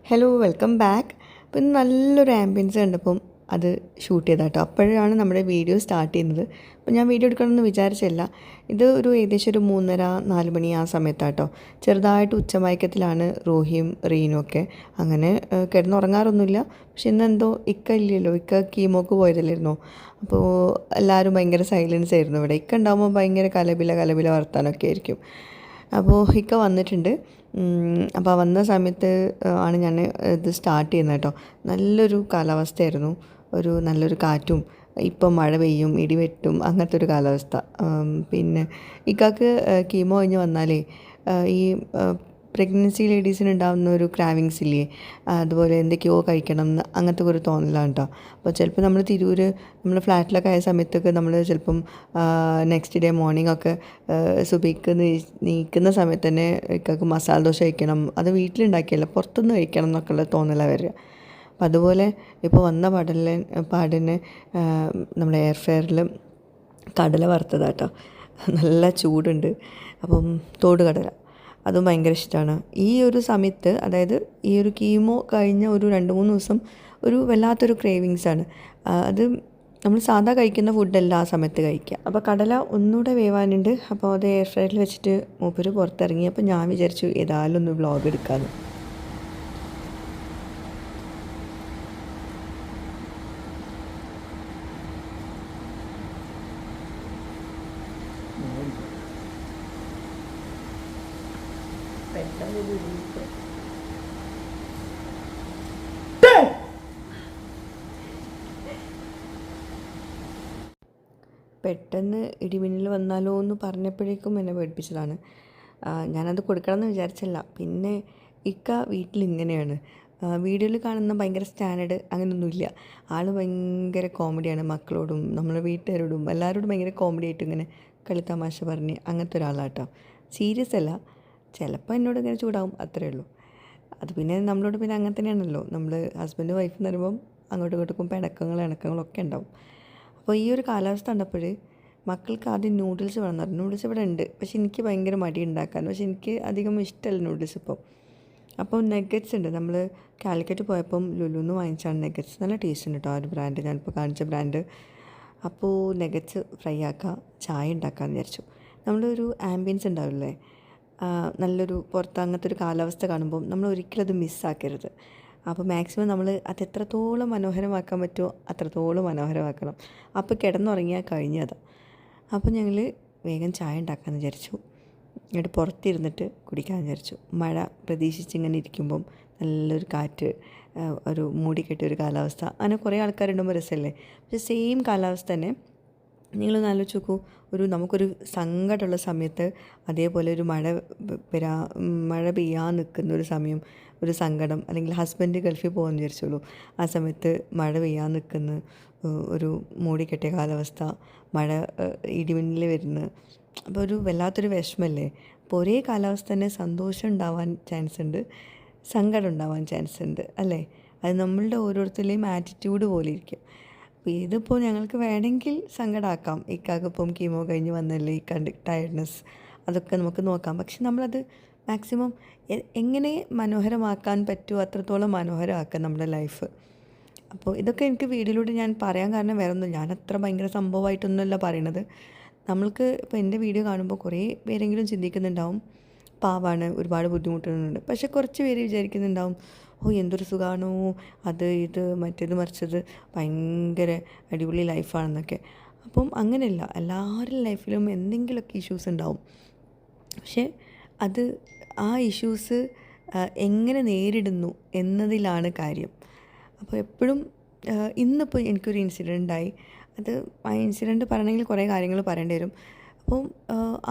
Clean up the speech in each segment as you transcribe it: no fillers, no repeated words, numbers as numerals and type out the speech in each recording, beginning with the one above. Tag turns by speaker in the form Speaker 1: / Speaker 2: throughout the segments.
Speaker 1: Hello welcome back. അപ്പം ഇന്ന് നല്ലൊരു ആംബിയൻസ് കണ്ടപ്പം അത് ഷൂട്ട് ചെയ്താട്ടോ. അപ്പോഴാണ് നമ്മുടെ വീഡിയോ സ്റ്റാർട്ട് ചെയ്യുന്നത്. അപ്പോൾ ഞാൻ വീഡിയോ എടുക്കണമെന്ന് വിചാരിച്ചില്ല. ഇത് ഏകദേശം ഒരു 3:30-4 മണി ആ സമയത്താട്ടോ. ചെറുതായിട്ട് ഉച്ചമയക്കത്തിലാണ് റോഹിയും റീനും ഒക്കെ. അങ്ങനെ കിടന്നുറങ്ങാറൊന്നുമില്ല. പക്ഷെ ഇന്നെന്തോ ഇക്ക ഇല്ലല്ലോ, ഇക്ക കീമോക്ക് പോയതല്ലായിരുന്നോ. അപ്പോൾ എല്ലാവരും ഭയങ്കര സൈലൻസ് ആയിരുന്നു ഇവിടെ. ഇക്ക ഉണ്ടാകുമ്പോൾ ഭയങ്കര കലപില വർത്താനമൊക്കെ ആയിരിക്കും. അപ്പോൾ ഇക്ക വന്നിട്ടുണ്ട്. അപ്പോൾ വന്ന സമയത്ത് ആണ് ഞാൻ ഇത് സ്റ്റാർട്ട് ചെയ്യുന്നത് കേട്ടോ. നല്ലൊരു കാലാവസ്ഥയായിരുന്നു. നല്ലൊരു കാറ്റും ഇപ്പം മഴ പെയ്യും ഇടിവെട്ടും അങ്ങനത്തെ ഒരു കാലാവസ്ഥ. പിന്നെ ഇക്കാക്ക് കീമോ കഴിഞ്ഞ് വന്നാലേ ഈ പ്രഗ്നൻസി ലേഡീസിന് ഉണ്ടാകുന്ന ഒരു ക്രാവിങ്സ് ഇല്ലേ, അതുപോലെ എന്തൊക്കെയോ കഴിക്കണം എന്ന് അങ്ങനത്തെ ഒരു തോന്നലാണ് കേട്ടോ. അപ്പോൾ ചിലപ്പോൾ നമ്മൾ തിരൂർ നമ്മൾ ഫ്ലാറ്റിലൊക്കെ ആയ സമയത്തൊക്കെ നമ്മൾ ചിലപ്പം നെക്സ്റ്റ് ഡേ മോർണിംഗ് ഒക്കെ സുബഹിക്ക് നീക്കുന്ന സമയത്ത് തന്നെ ഇക്കാക്ക് മസാല ദോശ കഴിക്കണം, അത് വീട്ടിലുണ്ടാക്കിയല്ല പുറത്തുനിന്ന് കഴിക്കണം എന്നൊക്കെയുള്ള തോന്നലാണ് വരിക. അപ്പം അതുപോലെ ഇപ്പോൾ വന്ന പാടിനെ നമ്മുടെ എയർ ഫെയറിൽ കടല വറുത്തതാട്ടോ. നല്ല ചൂടുണ്ട്. അപ്പം തോട് കടല അതും ഭയങ്കര ഇഷ്ടമാണ്. ഈ ഒരു സമയത്ത്, അതായത് ഈ ഒരു കീമോ കഴിഞ്ഞ ഒരു 2-3 ദിവസം വല്ലാത്തൊരു ക്രേവിങ്സാണ്. അത് നമ്മൾ സാധാ കഴിക്കുന്ന ഫുഡല്ല ആ സമയത്ത് കഴിക്കുക. അപ്പോൾ കടല ഒന്നുകൂടെ വേവാനുണ്ട്. അപ്പോൾ അത് എയർ ഫ്രയറിൽ വെച്ചിട്ട് മൂപ്പര് പുറത്തിറങ്ങി. അപ്പോൾ ഞാൻ വിചാരിച്ചു ഏതായാലും ഒന്ന് വ്ളോഗ് എടുക്കാമെന്ന്. പെട്ടെന്ന് ഇടിമിന്നൽ വന്നാലോ എന്ന് പറഞ്ഞപ്പോഴേക്കും എന്നെ പേടിപ്പിച്ചതാണ്. ഞാനത് കൊടുക്കണമെന്ന് വിചാരിച്ചില്ല. പിന്നെ ഇക്ക വീട്ടിലിങ്ങനെയാണ്. വീഡിയോയിൽ കാണുന്ന ഭയങ്കര സ്റ്റാൻഡേർഡ് അങ്ങനെയൊന്നുമില്ല. ആൾ ഭയങ്കര കോമഡിയാണ്. മക്കളോടും നമ്മളെ വീട്ടുകാരോടും എല്ലാവരോടും ഭയങ്കര കോമഡി ആയിട്ട് ഇങ്ങനെ കളിത്തമാശ പറഞ്ഞ് അങ്ങനത്തെ ഒരാളാട്ടോ. സീരിയസ് അല്ല. ചിലപ്പോൾ എന്നോട് ഇങ്ങനെ ചൂടാവും, അത്രയേ ഉള്ളൂ. അത് പിന്നെ നമ്മളോട് പിന്നെ അങ്ങനെ തന്നെയാണല്ലോ. നമ്മൾ ഹസ്ബൻഡ് വൈഫ് എന്ന് പറയുമ്പം അങ്ങോട്ടും ഇങ്ങോട്ടും ഇണക്കങ്ങളൊക്കെ ഉണ്ടാവും. അപ്പോൾ ഈ ഒരു കാലാവസ്ഥ കണ്ടപ്പോൾ മക്കൾക്ക് ആദ്യം നൂഡിൽസ് വേണമെന്ന് പറഞ്ഞു. നൂഡിൽസ് ഇവിടെ ഉണ്ട്, പക്ഷേ എനിക്ക് ഭയങ്കര മടി ഉണ്ടാക്കാൻ. പക്ഷേ എനിക്ക് അധികം ഇഷ്ടമല്ല നൂഡിൽസ് ഇപ്പോൾ. അപ്പോൾ നെഗറ്റ്സ് ഉണ്ട്. നമ്മൾ കാലിക്കറ്റ് പോയപ്പം ലുലുന്ന് വാങ്ങിച്ചാണ് നെഗറ്റ്സ്. നല്ല ടേസ്റ്റ് ഉണ്ട് കേട്ടോ ആ ഒരു ബ്രാൻഡ്, ഞാനിപ്പോൾ കാണിച്ച ബ്രാൻഡ്. അപ്പോൾ നെഗറ്റ്സ് ഫ്രൈ ആക്കുക, ചായ ഉണ്ടാക്കാമെന്ന് വിചാരിച്ചു. നമ്മളൊരു ആംബിയൻസ് ഉണ്ടാവില്ലേ, നല്ലൊരു പുറത്ത് അങ്ങനത്തെ ഒരു കാലാവസ്ഥ കാണുമ്പോൾ നമ്മൾ ഒരിക്കലും അത് മിസ്സാക്കരുത്. അപ്പോൾ മാക്സിമം നമ്മൾ അത് എത്രത്തോളം മനോഹരമാക്കാൻ പറ്റുമോ അത്രത്തോളം മനോഹരമാക്കണം. അപ്പോൾ കിടന്നുറങ്ങിയാൽ കഴിഞ്ഞത്. അപ്പോൾ ഞങ്ങൾ വേഗം ചായ ഉണ്ടാക്കാമെന്ന് വിചാരിച്ചു. എന്നിട്ട് പുറത്തിരുന്നിട്ട് കുടിക്കാമെന്ന് വിചാരിച്ചു. മഴ പ്രതീക്ഷിച്ചിങ്ങനെ ഇരിക്കുമ്പം നല്ലൊരു കാറ്റ്, ഒരു മൂടിക്കെട്ടിയ ഒരു കാലാവസ്ഥ. അങ്ങനെ കുറേ ആൾക്കാരുണ്ടാകുമ്പോൾ രസമല്ലേ. പക്ഷേ സെയിം കാലാവസ്ഥ തന്നെ നിങ്ങളൊന്ന് ആലോചിച്ച് നോക്കൂ. നമുക്കൊരു സങ്കടമുള്ള സമയത്ത് അതേപോലെ ഒരു മഴ പെയ്യാൻ നിൽക്കുന്ന ഒരു സമയം, ഒരു സങ്കടം, അല്ലെങ്കിൽ ഹസ്ബൻഡ് ഗൾഫിൽ പോകുമെന്ന് വിചാരിച്ചോളൂ. ആ സമയത്ത് മഴ പെയ്യാൻ നിൽക്കുന്ന ഒരു മൂടിക്കെട്ടിയ കാലാവസ്ഥ, ഇടിമിന്നൽ വരുന്നു. അപ്പോൾ വല്ലാത്തൊരു വിഷമല്ലേ. അപ്പോൾ ഒരേ കാലാവസ്ഥ തന്നെ സന്തോഷം ഉണ്ടാവാൻ ചാൻസ് ഉണ്ട്, സങ്കടം ഉണ്ടാവാൻ ചാൻസ് ഉണ്ട് അല്ലേ. അത് നമ്മളുടെ ഓരോരുത്തരുടെയും ആറ്റിറ്റ്യൂഡ് പോലെ ഇരിക്കും. അപ്പോൾ ഇതിപ്പോൾ ഞങ്ങൾക്ക് വേണമെങ്കിൽ സങ്കടമാക്കാം. ഇക്കാക്കിപ്പം കീമോ കഴിഞ്ഞ് വന്നല്ലേ, ഈ ടയർഡ്നെസ് അതൊക്കെ നമുക്ക് നോക്കാം. പക്ഷെ നമ്മളത് മാക്സിമം എങ്ങനെ മനോഹരമാക്കാൻ പറ്റുമോ അത്രത്തോളം മനോഹരമാക്കാം നമ്മുടെ ലൈഫ്. അപ്പോൾ ഇതൊക്കെ എനിക്ക് വീഡിയോയിലൂടെ ഞാൻ പറയാൻ കാരണം വേറെ ഒന്നും, ഞാൻ അത്ര ഭയങ്കര സംഭവമായിട്ടൊന്നുമല്ല പറയണത്. നമ്മൾക്ക് ഇപ്പോൾ എൻ്റെ വീഡിയോ കാണുമ്പോൾ കുറേ പേരെങ്കിലും ചിന്തിക്കുന്നുണ്ടാവും പാവാണ്, ഒരുപാട് ബുദ്ധിമുട്ടുന്നുണ്ട്. പക്ഷെ കുറച്ച് പേര് വിചാരിക്കുന്നുണ്ടാവും എന്തൊരു സുഖമാണോ, ഇത് മറ്റേത് മറിച്ചത് ഭയങ്കര അടിപൊളി ലൈഫാണെന്നൊക്കെ. അപ്പം അങ്ങനെയല്ല, എല്ലാവരുടെ ലൈഫിലും എന്തെങ്കിലുമൊക്കെ ഇഷ്യൂസ് ഉണ്ടാവും. പക്ഷേ ആ ഇഷ്യൂസ് എങ്ങനെ നേരിടുന്നു എന്നതിലാണ് കാര്യം. അപ്പോൾ എപ്പോഴും ഇന്നിപ്പോൾ എനിക്കൊരു ഇൻസിഡൻ്റ് ഉണ്ടായി. ആ ഇൻസിഡൻറ്റ് പറയണമെങ്കിൽ കുറേ കാര്യങ്ങൾ പറയേണ്ടി വരും. അപ്പം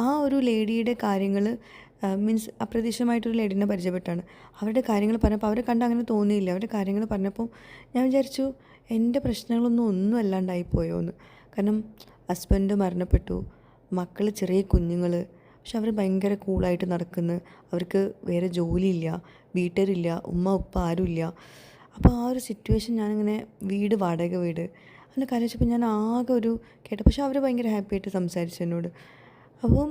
Speaker 1: ആ ഒരു ലേഡിയുടെ കാര്യങ്ങൾ മീൻസ് അപ്രതീക്ഷിതമായിട്ടൊരു ലേഡീനെ പരിചയപ്പെട്ടാണ്. അവരുടെ കാര്യങ്ങൾ പറഞ്ഞപ്പോൾ അവരെ കണ്ട് അങ്ങനെ തോന്നിയില്ല. അവരുടെ കാര്യങ്ങൾ പറഞ്ഞപ്പോൾ ഞാൻ വിചാരിച്ചു എൻ്റെ ഒന്നും അല്ലാണ്ടായിപ്പോയോ എന്ന്. കാരണം ഹസ്ബൻഡ് മരണപ്പെട്ടു, മക്കൾ ചെറിയ കുഞ്ഞുങ്ങൾ, പക്ഷെ അവർ ഭയങ്കര കൂളായിട്ട് നടക്കുന്നു. അവർക്ക് വേറെ ജോലിയില്ല, വീട്ടുകാരില്ല, ഉമ്മ ഉപ്പ ആരുമില്ല. അപ്പോൾ ആ ഒരു സിറ്റുവേഷൻ ഞാനിങ്ങനെ വാടക വീട് അങ്ങനെ കരച്ചപ്പോൾ ഞാൻ ആകെ കേട്ടു. പക്ഷെ അവർ ഭയങ്കര ഹാപ്പി ആയിട്ട് സംസാരിച്ചു എന്നോട്. അപ്പം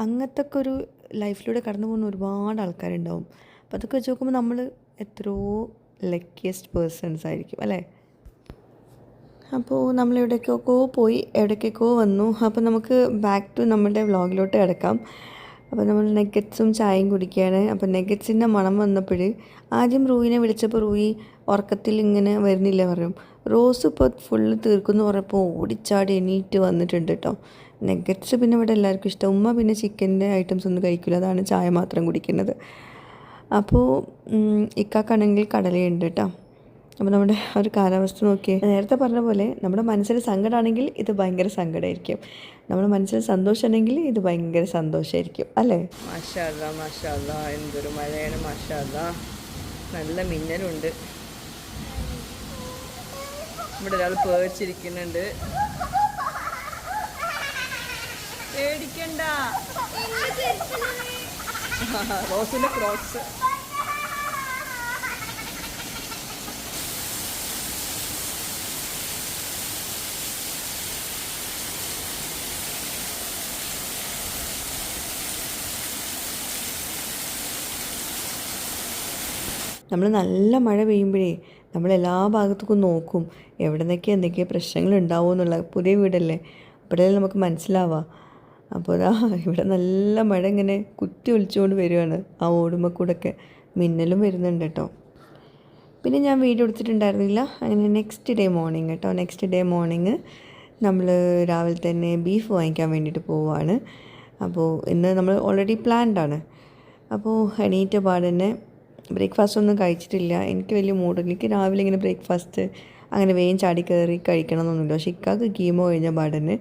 Speaker 1: അങ്ങനത്തെ ഒക്കെ ഒരു ലൈഫിലൂടെ കടന്നു പോകുന്ന ഒരുപാട് ആൾക്കാരുണ്ടാവും. അപ്പോൾ അതൊക്കെ വെച്ച് നോക്കുമ്പോൾ നമ്മൾ എത്രയോ ലക്കിയസ്റ്റ് പേഴ്സൺസ് ആയിരിക്കും അല്ലേ. അപ്പോൾ നമ്മൾ എവിടേക്കൊക്കെ പോയി എവിടേക്കൊക്കെ വന്നു. അപ്പോൾ നമുക്ക് ബാക്ക് ടു നമ്മുടെ വ്ളോഗിലോട്ട് കിടക്കാം. അപ്പോൾ നമ്മൾ നെഗറ്റ്സും ചായയും കുടിക്കുകയാണ്. അപ്പോൾ നെഗറ്റ്സിൻ്റെ മണം വന്നപ്പോൾ ആദ്യം റൂയിനെ വിളിച്ചപ്പോൾ റൂയി ഉറക്കത്തിൽ ഇങ്ങനെ വരുന്നില്ല പറയും. റോസ് ഇപ്പോൾ ഫുള്ള് തീർക്കുമെന്ന് പറഞ്ഞപ്പോൾ ഓടിച്ചാടി എണീറ്റ് വന്നിട്ടുണ്ട് കേട്ടോ. നെഗറ്റ്സ് പിന്നെ ഇവിടെ എല്ലാവർക്കും ഇഷ്ടം. ഉമ്മ പിന്നെ ചിക്കൻ്റെ ഐറ്റംസ് ഒന്നും കഴിക്കില്ല, അതാണ് ചായ മാത്രം കുടിക്കുന്നത്. അപ്പോൾ ഇക്കാക്കാണെങ്കിൽ കടലയുണ്ട് കേട്ടോ. അപ്പോൾ നമ്മുടെ ഒരു കാലാവസ്ഥ നോക്കിയേ, നേരത്തെ പറഞ്ഞ പോലെ നമ്മുടെ മനസ്സിൽ സങ്കടമാണെങ്കിൽ ഇത് ഭയങ്കര സങ്കടമായിരിക്കും, നമ്മുടെ മനസ്സിൽ സന്തോഷമാണെങ്കിൽ ഇത് ഭയങ്കര സന്തോഷമായിരിക്കും അല്ലേ. മാഷാ അല്ലാ മാഷാ അല്ലാ, എന്തൊരു മഴയാണ് മാഷാ അല്ലാ. നല്ല മിന്നലുണ്ട്. ഇവിടെ ഒരാൾ പേടിച്ചിരിക്കുന്നുണ്ട്. പേടിക്കണ്ട, റോസിൻ്റെ ക്രോക്സ്. നമ്മൾ നല്ല മഴ പെയ്യുമ്പോഴേ നമ്മൾ എല്ലാ ഭാഗത്തേക്കും നോക്കും, എവിടെ നിന്നൊക്കെ എന്തൊക്കെയാണ് പ്രശ്നങ്ങൾ ഉണ്ടാവുമോ എന്നുള്ള. പുതിയ വീടല്ലേ, അപ്പോഴല്ലേ നമുക്ക് മനസ്സിലാവുക. അപ്പോൾ ഇവിടെ നല്ല മഴ ഇങ്ങനെ കുത്തി ഒലിച്ചുകൊണ്ട് വരികയാണ്. ആ ഓടുമ്പോൾ കൂടെയൊക്കെ മിന്നലും വരുന്നുണ്ട് കേട്ടോ. പിന്നെ ഞാൻ വീഡിയോ എടുത്തിട്ടുണ്ടായിരുന്നില്ല. അങ്ങനെ നെക്സ്റ്റ് ഡേ മോർണിംഗ് കേട്ടോ, നെക്സ്റ്റ് ഡേ മോർണിംഗ് നമ്മൾ രാവിലെ തന്നെ ബീഫ് വാങ്ങിക്കാൻ വേണ്ടിയിട്ട് പോവുകയാണ്. അപ്പോൾ ഇന്ന് നമ്മൾ ഓൾറെഡി പ്ലാൻഡാണ്. അപ്പോൾ എണീറ്റ പാടന്നെ ബ്രേക്ക്ഫാസ്റ്റ് ഒന്നും കഴിച്ചിട്ടില്ല. എനിക്ക് വലിയ മൂഡില്ല. എനിക്ക് രാവിലെ ഇങ്ങനെ ബ്രേക്ക്ഫാസ്റ്റ് അങ്ങനെ വേഗം ചാടി കയറി കഴിക്കണം എന്നൊന്നുമില്ല. പക്ഷേ ഇക്കാക്ക് കീമോ കഴിഞ്ഞ പാടന്നെ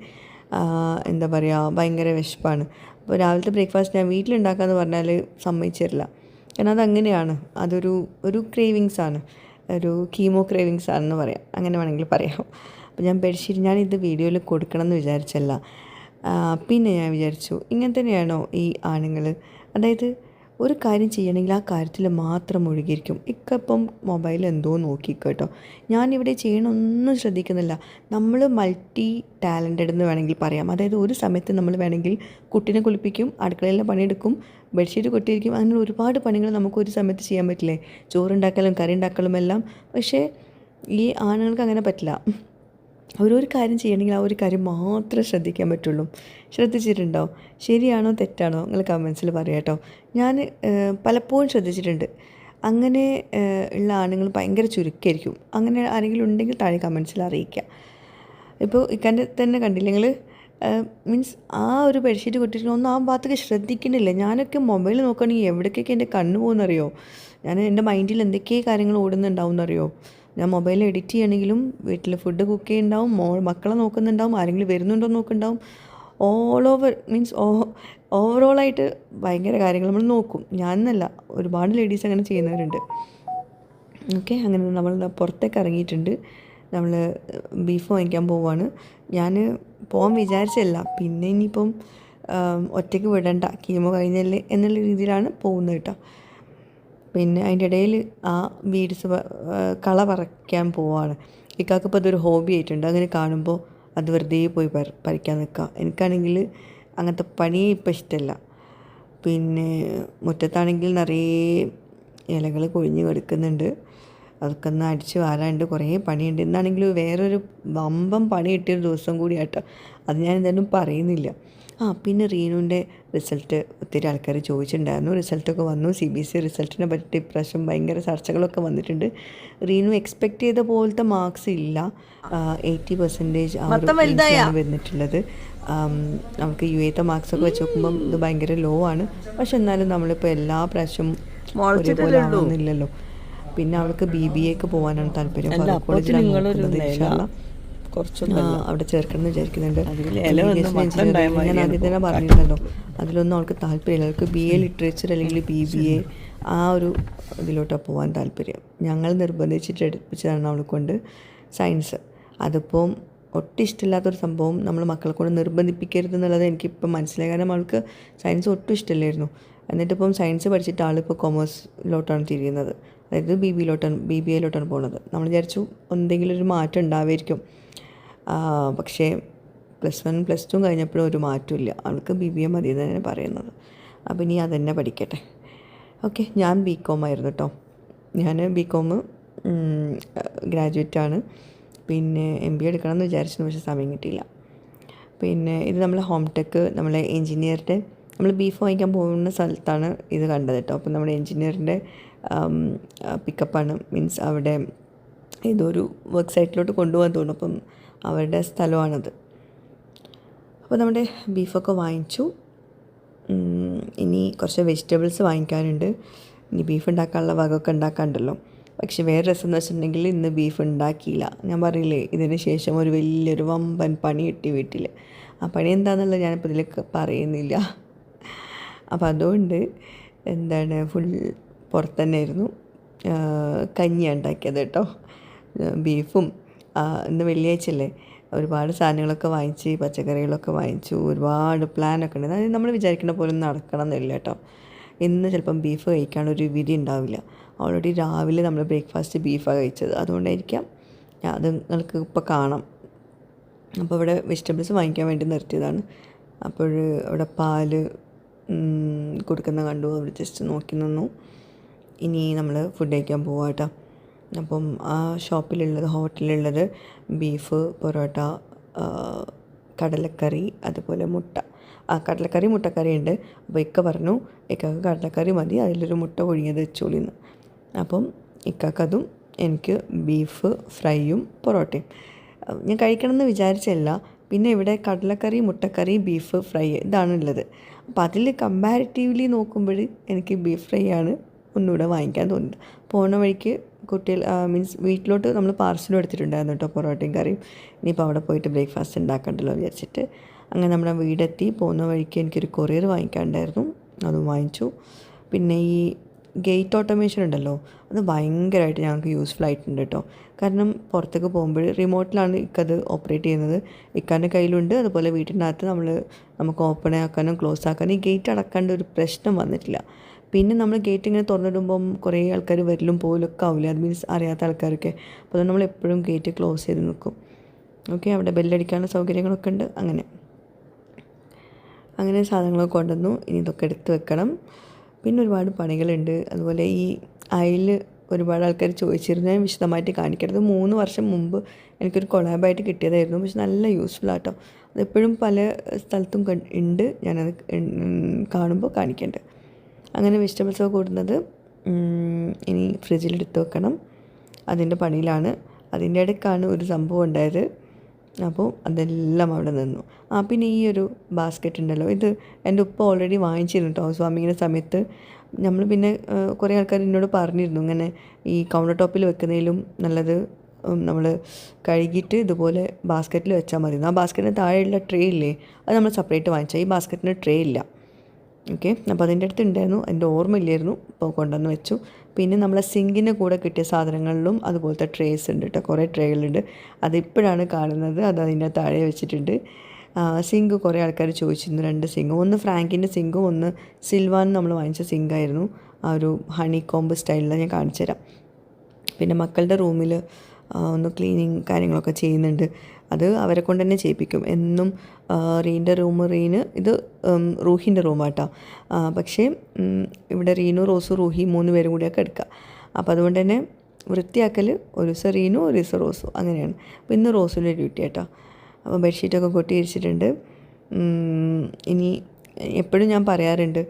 Speaker 1: എന്താ പറയുക, ഭയങ്കര വിശപ്പാണ്. അപ്പോൾ രാവിലത്തെ ബ്രേക്ക്ഫാസ്റ്റ് ഞാൻ വീട്ടിലുണ്ടാക്കാമെന്ന് പറഞ്ഞാൽ സമ്മതിച്ചിരില്ല. കാരണം അതങ്ങനെയാണ്, ഒരു ക്രേവിങ്സാണ്, ഒരു കീമോ ക്രേവിങ്സ് ആണെന്ന് പറയാം, അങ്ങനെ വേണമെങ്കിൽ പറയാം. അപ്പോൾ ഞാൻ പേടിച്ചിട്ട് ഞാനിത് വീഡിയോയിൽ കൊടുക്കണം എന്ന് വിചാരിച്ചല്ല. പിന്നെ ഞാൻ വിചാരിച്ചു ഇങ്ങനെ തന്നെയാണോ ഈ ആണുങ്ങൾ, അതായത് ഒരു കാര്യം ചെയ്യണമെങ്കിൽ ആ കാര്യത്തിൽ മാത്രം മുഴുകിയിരിക്കും. ഇപ്പം മൊബൈൽ എന്തോ നോക്കിക്കോട്ടോ, ഞാനിവിടെ ചെയ്യണമൊന്നും ശ്രദ്ധിക്കുന്നില്ല. നമ്മൾ മൾട്ടി ടാലൻറ്റഡ് എന്ന് വേണമെങ്കിൽ പറയാം. അതായത് ഒരു സമയത്ത് നമ്മൾ വേണമെങ്കിൽ കുട്ടീനെ കുളിപ്പിക്കും, അടുക്കളയിലെ പണിയെടുക്കും, ബെഡ്ഷീറ്റ് കൊട്ടിയിരിക്കും, അങ്ങനെ ഒരുപാട് പണികൾ നമുക്ക് ഒരു സമയത്ത് ചെയ്യാൻ പറ്റില്ലേ, ചോറുണ്ടാക്കലും കറി ഉണ്ടാക്കലും എല്ലാം. പക്ഷേ ഈ ആണുങ്ങൾക്ക് അങ്ങനെ പറ്റില്ല. അവരൊരു കാര്യം ചെയ്യണമെങ്കിൽ ആ ഒരു കാര്യം മാത്രമേ ശ്രദ്ധിക്കാൻ പറ്റുള്ളൂ. ശ്രദ്ധിച്ചിട്ടുണ്ടോ? ശരിയാണോ തെറ്റാണോ നിങ്ങൾ കമൻസിൽ പറയാം കേട്ടോ. ഞാൻ പലപ്പോഴും ശ്രദ്ധിച്ചിട്ടുണ്ട്. അങ്ങനെ ഉള്ള ആണുങ്ങൾ ഭയങ്കര ചുരുക്കമായിരിക്കും. അങ്ങനെ ആരെങ്കിലും ഉണ്ടെങ്കിൽ താഴെ കമൻസിൽ അറിയിക്കുക. ഇപ്പോൾ ഇക്കാൻ്റെ തന്നെ കണ്ടില്ലെങ്കിൽ മീൻസ് ആ ഒരു ബെഡ്ഷീറ്റ് കൊട്ടിട്ട് ഒന്നും ആ ഭാഗത്തൊക്കെ ശ്രദ്ധിക്കുന്നില്ല. ഞാനൊക്കെ മൊബൈൽ നോക്കുകയാണെങ്കിൽ എവിടേക്കൊക്കെ എൻ്റെ കണ്ണ് പോകുന്നറിയോ, ഞാൻ എൻ്റെ മൈൻഡിൽ എന്തൊക്കെ കാര്യങ്ങൾ ഓടുന്നുണ്ടാവും എന്നറിയോ. ഞാൻ മൊബൈൽ എഡിറ്റ് ചെയ്യണമെങ്കിലും വീട്ടിൽ ഫുഡ് കുക്ക് ചെയ്യുന്നുണ്ടാവും, മക്കളെ നോക്കുന്നുണ്ടാവും, ആരെങ്കിലും വരുന്നുണ്ടോ നോക്കുന്നുണ്ടാവും. ഓൾ ഓവർ മീൻസ് ഓവറോളായിട്ട് ഭയങ്കര കാര്യങ്ങൾ നമ്മൾ നോക്കും. ഞാനെന്നല്ല, ഒരുപാട് ലേഡീസ് അങ്ങനെ ചെയ്യുന്നവരുണ്ട്. ഓക്കെ, അങ്ങനെ നമ്മൾ പുറത്തേക്ക് ഇറങ്ങിയിട്ടുണ്ട്. നമ്മൾ ബീഫ് വാങ്ങിക്കാൻ പോവുകയാണ്. ഞാൻ പോകാൻ വിചാരിച്ചല്ല, പിന്നെ ഇനിയിപ്പം ഒറ്റയ്ക്ക് വിടണ്ട, കീമോ കഴിഞ്ഞല്ലേ എന്നുള്ള രീതിയിലാണ് പോകുന്നത് കേട്ടോ. പിന്നെ അതിൻ്റെ ഇടയിൽ ആ ബീഡ്സ് കള പറിക്കാൻ പോവാണ്. ഇക്കാക്കിപ്പോൾ അതൊരു ഹോബി ആയിട്ടുണ്ട്. അങ്ങനെ കാണുമ്പോൾ അത് വെറുതെ പോയി പറിക്കാൻ നിൽക്കുക. എനിക്കാണെങ്കിൽ അങ്ങനത്തെ പണിയേ ഇപ്പം ഇഷ്ടമല്ല. പിന്നെ മുറ്റത്താണെങ്കിൽ നിറയെ ഇലകൾ കൊഴിഞ്ഞ് കിടക്കുന്നുണ്ട്, അതൊക്കെ ഒന്ന് അടിച്ച് വാരാനുണ്ട്, കുറേ പണിയുണ്ട്. ഇന്നാണെങ്കിൽ വേറൊരു വമ്പം പണി കിട്ടിയൊരു ദിവസം കൂടി ആട്ടോ, അത് ഞാൻ എന്തായാലും പറയുന്നില്ല. പിന്നെ റീനുവിൻ്റെ റിസൾട്ട് ഒത്തിരി ആൾക്കാർ ചോദിച്ചിട്ടുണ്ടായിരുന്നു. റിസൾട്ടൊക്കെ വന്നു. CBSE റിസൾട്ടിനെ പറ്റി ഇപ്രാവശ്യം ഭയങ്കര ചർച്ചകളൊക്കെ വന്നിട്ടുണ്ട്. റീനു എക്സ്പെക്റ്റ് ചെയ്ത പോലത്തെ മാർക്സ് ഇല്ല, 80% ആണ് വന്നിട്ടുള്ളത്. നമുക്ക് UAത്തെ മാർക്സൊക്കെ വെച്ച് നോക്കുമ്പം ഇത് ഭയങ്കര ലോ ആണ്. പക്ഷെ എന്നാലും നമ്മളിപ്പോൾ എല്ലാ പ്രാവശ്യവും ഒരേപോലെ ആവുന്നില്ലല്ലോ. പിന്നെ അവൾക്ക് BBAക്ക് പോകാനാണ് താല്പര്യം. കോളേജിലാണ് നോക്കുന്നത്. ഇൻഷാല്ലാ അവിടെ ചേർക്കണം എന്ന് വിചാരിക്കുന്നുണ്ട്. ഞാൻ ആദ്യം തന്നെ പറഞ്ഞിരുന്നല്ലോ, അതിലൊന്നും അവൾക്ക് താല്പര്യമില്ല. അവൾക്ക് BA ലിറ്ററേച്ചർ അല്ലെങ്കിൽ BBA ആ ഒരു ഇതിലോട്ടാണ് പോകാൻ താല്പര്യം. ഞങ്ങൾ നിർബന്ധിച്ചിട്ട് എടുപ്പിച്ചതാണ് അവളെ കൊണ്ട് സയൻസ്. അതിപ്പം ഒട്ടും ഇഷ്ടമില്ലാത്തൊരു സംഭവം നമ്മൾ മക്കളെ കൊണ്ട് നിർബന്ധിപ്പിക്കരുത് എന്നുള്ളത് എനിക്കിപ്പം മനസ്സിലായി. കാരണം അവൾക്ക് സയൻസ് ഒട്ടും ഇഷ്ടമില്ലായിരുന്നു. എന്നിട്ടിപ്പം സയൻസ് പഠിച്ചിട്ട് ആളിപ്പോൾ കൊമേഴ്സിലോട്ടാണ് തിരിയുന്നത്, അതായത് BBAയിലോട്ടാണ് പോകുന്നത്. നമ്മൾ വിചാരിച്ചു എന്തെങ്കിലും ഒരു മാറ്റം ഉണ്ടാവുമായിരിക്കും. പക്ഷേ +1 +2 കഴിഞ്ഞപ്പോഴും ഒരു മാറ്റമില്ല. അവൾക്ക് BBA മതി എന്ന് തന്നെ പറയുന്നത്. അപ്പോൾ ഇനി അതന്നെ പഠിക്കട്ടെ. ഓക്കെ, ഞാൻ ബി.കോം ആയിരുന്നു കേട്ടോ. ഞാൻ ബി.കോം ഗ്രാജുവേറ്റാണ്. പിന്നെ MBA എടുക്കണമെന്ന് വിചാരിച്ചു, പക്ഷേ സമയം കിട്ടിയില്ല. പിന്നെ ഇത് നമ്മൾ ഹോം ടെക്, നമ്മളെ എൻജിനീയറുടെ, നമ്മൾ ബീഫ് വാങ്ങിക്കാൻ പോകുന്ന സ്ഥലത്താണ് ഇത് കണ്ടത് കേട്ടോ. അപ്പം നമ്മുടെ എൻജിനീയറിൻ്റെ പിക്കപ്പാണ്, മീൻസ് അവിടെ ഏതോ ഒരു വർക്ക് സൈറ്റിലോട്ട് കൊണ്ടുപോകാൻ തോന്നും. അപ്പം അവരുടെ സ്ഥലമാണത്. അപ്പോൾ നമ്മുടെ ബീഫൊക്കെ വാങ്ങിച്ചു. ഇനി കുറച്ച് വെജിറ്റബിൾസ് വാങ്ങിക്കാനുണ്ട്. ഇനി ബീഫ് ഉണ്ടാക്കാനുള്ള വകയൊക്കെ ഉണ്ടാക്കാനുണ്ടല്ലോ. പക്ഷേ വേറെ രസം എന്ന് വെച്ചിട്ടുണ്ടെങ്കിൽ ഇന്ന് ബീഫ് ഉണ്ടാക്കിയില്ല. ഞാൻ പറയില്ലേ, ഇതിന് ശേഷം ഒരു വലിയൊരു വമ്പൻ പണി കിട്ടി വീട്ടിൽ. ആ പണി എന്താണെന്നുള്ളത് ഞാനിപ്പോൾ ഇതിൽ പറയുന്നില്ല. അപ്പോൾ അതുകൊണ്ട് ഫുൾ പുറത്ത് തന്നെയായിരുന്നു. കഞ്ഞിയാണ് ഉണ്ടാക്കിയത് കേട്ടോ. ബീഫും ഇന്ന് വെള്ളിയാഴ്ചയല്ലേ, ഒരുപാട് സാധനങ്ങളൊക്കെ വാങ്ങിച്ച്, പച്ചക്കറികളൊക്കെ വാങ്ങിച്ചു. ഒരുപാട് പ്ലാനൊക്കെ ഉണ്ട്. അതായത് നമ്മൾ വിചാരിക്കുന്ന പോലെ ഒന്നും നടക്കണം എന്നില്ല കേട്ടോ. ഇന്ന് ചിലപ്പം ബീഫ് കഴിക്കാനൊരു വിധി ഉണ്ടാവില്ല. ഓൾറെഡി രാവിലെ നമ്മൾ ബ്രേക്ക്ഫാസ്റ്റ് ബീഫാണ് കഴിച്ചത്, അതുകൊണ്ടായിരിക്കാം. അത് നിങ്ങൾക്ക് ഇപ്പോൾ കാണാം. അപ്പോൾ ഇവിടെ വെജിറ്റബിൾസ് വാങ്ങിക്കാൻ വേണ്ടി നിർത്തിയതാണ്. അപ്പോൾ അവിടെ പാല് കൊടുക്കുന്ന കണ്ടു, അവിടെ ജസ്റ്റ് നോക്കി നിന്നു. ഇനി നമ്മൾ ഫുഡ് കഴിക്കാൻ പോവാം കേട്ടോ. അപ്പം ആ ഷോപ്പിലുള്ളത്, ഹോട്ടലിലുള്ളത് ബീഫ്, പൊറോട്ട, കടലക്കറി, അതുപോലെ മുട്ട. കടലക്കറി മുട്ടക്കറി ഉണ്ട്. അപ്പോൾ ഇക്ക പറഞ്ഞു ഇക്കക്ക് കടലക്കറി മതി, അതിലൊരു മുട്ട പുഴുങ്ങിയത് വെച്ചോളിന്ന്. അപ്പം ഇക്കക്കതും എനിക്ക് ബീഫ് ഫ്രൈയും പൊറോട്ടയും. ഞാൻ കഴിക്കണമെന്ന് വിചാരിച്ചല്ല. പിന്നെ ഇവിടെ കടലക്കറി, മുട്ടക്കറി, ബീഫ് ഫ്രൈ ഇതാണുള്ളത്. അപ്പോൾ അതിൽ കമ്പാരിറ്റീവ്ലി നോക്കുമ്പോൾ എനിക്ക് ബീഫ് ഫ്രൈ ആണ് ഒന്നുകൂടെ വാങ്ങിക്കാൻ തോന്നുന്നത്. പോകുന്ന വഴിക്ക് കുട്ടികൾ മീൻസ് വീട്ടിലോട്ട് നമ്മൾ പാർസലും എടുത്തിട്ടുണ്ടായിരുന്നു കേട്ടോ, പൊറോട്ടയും കറിയും. ഇനിയിപ്പോൾ അവിടെ പോയിട്ട് ബ്രേക്ക്ഫാസ്റ്റ് ഉണ്ടാക്കണ്ടല്ലോ വിചാരിച്ചിട്ട് അങ്ങനെ നമ്മുടെ വീടെത്തി. പോകുന്ന വഴിക്ക് എനിക്കൊരു കൊറിയർ വാങ്ങിക്കാനുണ്ടായിരുന്നു, അതും വാങ്ങിച്ചു. പിന്നെ ഈ ഗേറ്റ് ഓട്ടോമേഷൻ ഉണ്ടല്ലോ, അത് ഭയങ്കരമായിട്ട് ഞങ്ങൾക്ക് യൂസ്ഫുൾ ആയിട്ടുണ്ട് കേട്ടോ. കാരണം പുറത്തേക്ക് പോകുമ്പോൾ റിമോട്ടിലാണ് ഇക്കത് ഓപ്പറേറ്റ് ചെയ്യുന്നത്. ഇക്കാൻ്റെ കയ്യിലുണ്ട്. അതുപോലെ വീട്ടിനകത്ത് നമുക്ക് ഓപ്പൺ ആക്കാനും ക്ലോസ് ആക്കാനും ഈ ഗേറ്റ് അടക്കേണ്ട ഒരു പ്രശ്നം വന്നിട്ടില്ല. പിന്നെ നമ്മൾ ഗേറ്റ് ഇങ്ങനെ തുറന്നിടുമ്പം കുറേ ആൾക്കാർ വരലും പോലൊക്കെ ആവില്ല, അത് മീൻസ് അറിയാത്ത ആൾക്കാരൊക്കെ. അപ്പോൾ അത് നമ്മൾ എപ്പോഴും ഗേറ്റ് ക്ലോസ് ചെയ്ത് നിൽക്കും. ഓക്കെ, അവിടെ ബെല്ലടിക്കാനുള്ള സൗകര്യങ്ങളൊക്കെ ഉണ്ട്. അങ്ങനെ സാധനങ്ങളൊക്കെ കൊണ്ടുവന്നു. ഇനി ഇതൊക്കെ എടുത്ത് വെക്കണം. പിന്നെ ഒരുപാട് പണികളുണ്ട്. അതുപോലെ ഈ അയൽ ഒരുപാട് ആൾക്കാർ ചോദിച്ചിരുന്നു, ഞാൻ വിശദമായിട്ട് കാണിക്കരുത്. 3 വർഷം മുമ്പ് എനിക്കൊരു കൊളാബായിട്ട് കിട്ടിയതായിരുന്നു. പക്ഷെ നല്ല യൂസ്ഫുൾ ആട്ടോ. അതെപ്പോഴും പല സ്ഥലത്തും ഉണ്ട്. ഞാനത് കാണുമ്പോൾ കാണിക്കേണ്ടത്. അങ്ങനെ വെജിറ്റബിൾസൊക്കെ കൂടുന്നത് ഇനി ഫ്രിഡ്ജിലെടുത്ത് വെക്കണം. അതിൻ്റെ പണിയിലാണ്. അതിൻ്റെ ഇടയ്ക്കാണ് ഒരു സംഭവം ഉണ്ടായത്. അപ്പോൾ അതെല്ലാം അവിടെ നിന്നു. പിന്നെ ഈ ഒരു ബാസ്ക്കറ്റ് ഉണ്ടല്ലോ, ഇത് എൻ്റെ ഉപ്പ ഓൾറെഡി വാങ്ങിച്ചിരുന്നു കേട്ടോ ഹൗസ് വാമിങ്ങിൻ്റെ സമയത്ത്. നമ്മൾ പിന്നെ കുറേ ആൾക്കാർ എന്നോട് പറഞ്ഞിരുന്നു, ഇങ്ങനെ ഈ കൗണ്ടർ ടോപ്പിൽ വെക്കുന്നതിലും നല്ലത് നമ്മൾ കഴുകിയിട്ട് ഇതുപോലെ ബാസ്ക്കറ്റിൽ വെച്ചാൽ മതി. ആ ബാസ്ക്കറ്റിന് താഴെയുള്ള ട്രേ ഇല്ലേ, അത് നമ്മൾ സെപ്പറേറ്റ് വാങ്ങിച്ചാൽ. ഈ ബാസ്ക്കറ്റിന് ട്രേ ഇല്ല. ഓക്കെ, അപ്പോൾ അതിൻ്റെ അടുത്ത് ഉണ്ടായിരുന്നു, എൻ്റെ ഓർമ്മയില്ലായിരുന്നു. ഇപ്പോൾ കൊണ്ടുവന്ന് വെച്ചു. പിന്നെ നമ്മളെ സിങ്കിൻ്റെ കൂടെ കിട്ടിയ സാധനങ്ങളിലും അതുപോലത്തെ ട്രേസ് ഉണ്ട് കേട്ടോ, കുറേ ട്രേകളുണ്ട്. അതിപ്പോഴാണ് കാണുന്നത്. അത് അതിൻ്റെ താഴെ വെച്ചിട്ടുണ്ട്. സിങ്ക് കുറേ ആൾക്കാർ ചോദിച്ചിരുന്നു, 2 സിങ്കും. ഒന്ന് ഫ്രാങ്കിൻ്റെ സിങ്കും ഒന്ന് സിൽവാൻ നമ്മൾ വാങ്ങിച്ച സിങ്കായിരുന്നു. ആ ഒരു ഹണി കോംബ് സ്റ്റൈലിൽ ഞാൻ കാണിച്ചു തരാം. പിന്നെ മക്കളുടെ റൂമിൽ ഒന്ന് ക്ലീനിങ് കാര്യങ്ങളൊക്കെ ചെയ്യുന്നുണ്ട്. അത് അവരെ കൊണ്ട് തന്നെ ചെയ്യിപ്പിക്കും എന്നും. റീൻ്റെ റീന് ഇത് റൂഹിൻ്റെ റൂമാട്ടോ. പക്ഷേ ഇവിടെ റീനു, റോസു, റൂഹി 3 പേരും കൂടിയൊക്കെ എടുക്കുക. അപ്പോൾ അതുകൊണ്ട് തന്നെ വൃത്തിയാക്കൽ ഒരു ദിവസം റീനു, ഒരു ദിവസം റോസു, അങ്ങനെയാണ്. അപ്പോൾ ഇന്ന് റോസുവിൻ്റെ ഡ്യൂട്ടി കേട്ടോ. അപ്പോൾ ബെഡ്ഷീറ്റൊക്കെ കൊട്ടി വിരിച്ചിട്ടുണ്ട്. ഇനി എപ്പോഴും ഞാൻ പറയാറുണ്ട്,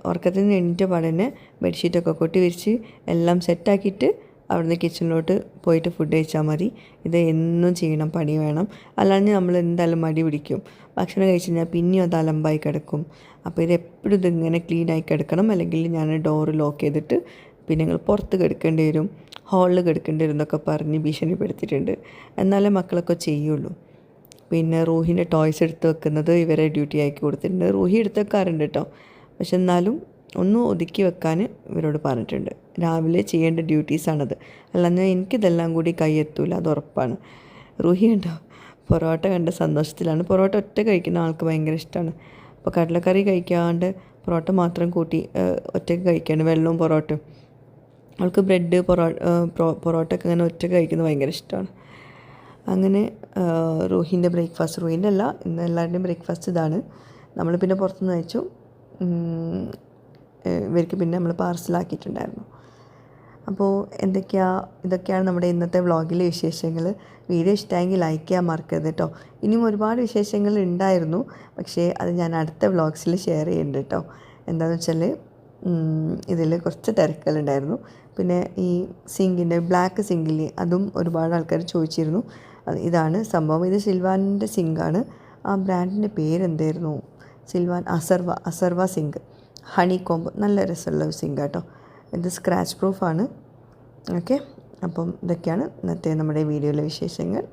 Speaker 1: ഉറക്കത്തിൽ നിന്ന് എണീറ്റ പാടന്നെ ബെഡ്ഷീറ്റൊക്കെ കൊട്ടി വിരിച്ച് എല്ലാം സെറ്റാക്കിയിട്ട് അവിടുന്ന് കിച്ചണിലോട്ട് പോയിട്ട് ഫുഡ് കഴിച്ചാൽ മതി. ഇത് എന്നും ചെയ്യണം, പണി വേണം. അല്ലാണ്ട് നമ്മൾ എന്തായാലും മടി പിടിക്കും. ഭക്ഷണം കഴിച്ച് കഴിഞ്ഞാൽ പിന്നെയും അത് അലമ്പായി കിടക്കും. അപ്പോൾ ഇത് എപ്പോഴും ഇതിങ്ങനെ ക്ലീനായി കിടക്കണം. അല്ലെങ്കിൽ ഞാൻ ഡോറ് ലോക്ക് ചെയ്തിട്ട് പിന്നെ നിങ്ങൾ പുറത്ത് കിടക്കേണ്ടി വരും, ഹാളിൽ കിടക്കേണ്ടി വരും എന്നൊക്കെ പറഞ്ഞ് ഭീഷണിപ്പെടുത്തിയിട്ടുണ്ട്. എന്നാലേ മക്കളൊക്കെ ചെയ്യുള്ളൂ. പിന്നെ റൂഹിൻ്റെ ടോയ്സ് എടുത്ത് വെക്കുന്നത് ഇവരെ ഡ്യൂട്ടി ആക്കി കൊടുത്തിട്ടുണ്ട്. റൂഹി എടുത്ത് വെക്കാറുണ്ട് കേട്ടോ, പക്ഷെ എന്നാലും ഒന്ന് ഒതുക്കി വെക്കാൻ ഇവരോട് പറഞ്ഞിട്ടുണ്ട്. രാവിലെ ചെയ്യേണ്ട ഡ്യൂട്ടീസാണത്. അല്ലാതെ എനിക്കിതെല്ലാം കൂടി കൈയെത്തൂല, അത് ഉറപ്പാണ്. റൂഹി ഉണ്ടോ, പൊറോട്ട കണ്ട സന്തോഷത്തിലാണ്. പൊറോട്ട ഒറ്റ കഴിക്കുന്ന ആൾക്ക് ഭയങ്കര ഇഷ്ടമാണ്. അപ്പോൾ കടലക്കറി കഴിക്കാണ്ട് പൊറോട്ട മാത്രം കൂട്ടി ഒറ്റയ്ക്ക് കഴിക്കാണ്, വെള്ളവും പൊറോട്ടയും. അവൾക്ക് ബ്രെഡ് പൊറോട്ട ഒക്കെ അങ്ങനെ ഒറ്റയ്ക്ക് കഴിക്കുന്നത് ഭയങ്കര ഇഷ്ടമാണ്. അങ്ങനെ റൂഹിൻ്റെ ബ്രേക്ക്ഫാസ്റ്റ്, റൂഹിൻ്റെ അല്ല, ഇന്ന് എല്ലാവരുടെയും ബ്രേക്ക്ഫാസ്റ്റ് ഇതാണ്. നമ്മൾ പിന്നെ പുറത്തുനിന്ന് കഴിച്ചു. ഇവർക്ക് പിന്നെ നമ്മൾ പാർസലാക്കിയിട്ടുണ്ടായിരുന്നു. അപ്പോൾ ഇതൊക്കെയാണ് നമ്മുടെ ഇന്നത്തെ വ്ളോഗിലെ വിശേഷങ്ങൾ. വീഡിയോ ഇഷ്ടമായെങ്കിൽ ലൈക്ക് ചെയ്യാൻ മറക്കരുത് കേട്ടോ. ഇനിയും ഒരുപാട് വിശേഷങ്ങൾ ഉണ്ടായിരുന്നു, പക്ഷേ അത് ഞാൻ അടുത്ത വ്ളോഗ്സിൽ ഷെയർ ചെയ്യുന്നുണ്ട് കേട്ടോ. എന്താണെന്ന് വെച്ചാൽ ഇതിൽ കുറച്ച് തിരക്കുകളുണ്ടായിരുന്നു. പിന്നെ ഈ സിങ്കിൻ്റെ ബ്ലാക്ക് സിങ്കില്ലേ, അതും ഒരുപാട് ആൾക്കാർ ചോദിച്ചിരുന്നു. ഇതാണ് സംഭവം. ഇത് സിൽവാനിൻ്റെ സിങ്കാണ്. ആ ബ്രാൻഡിൻ്റെ പേരെന്തായിരുന്നു? Silvan Azurva sink honeycomb. നല്ല രസമുള്ള സിങ്ക് കേട്ടോ. ഇത് സ്ക്രാച്ച് പ്രൂഫാണ്. ഓക്കെ, അപ്പം ഇതൊക്കെയാണ് ഇന്നത്തെ നമ്മുടെ വീഡിയോയിലെ വിശേഷങ്ങൾ.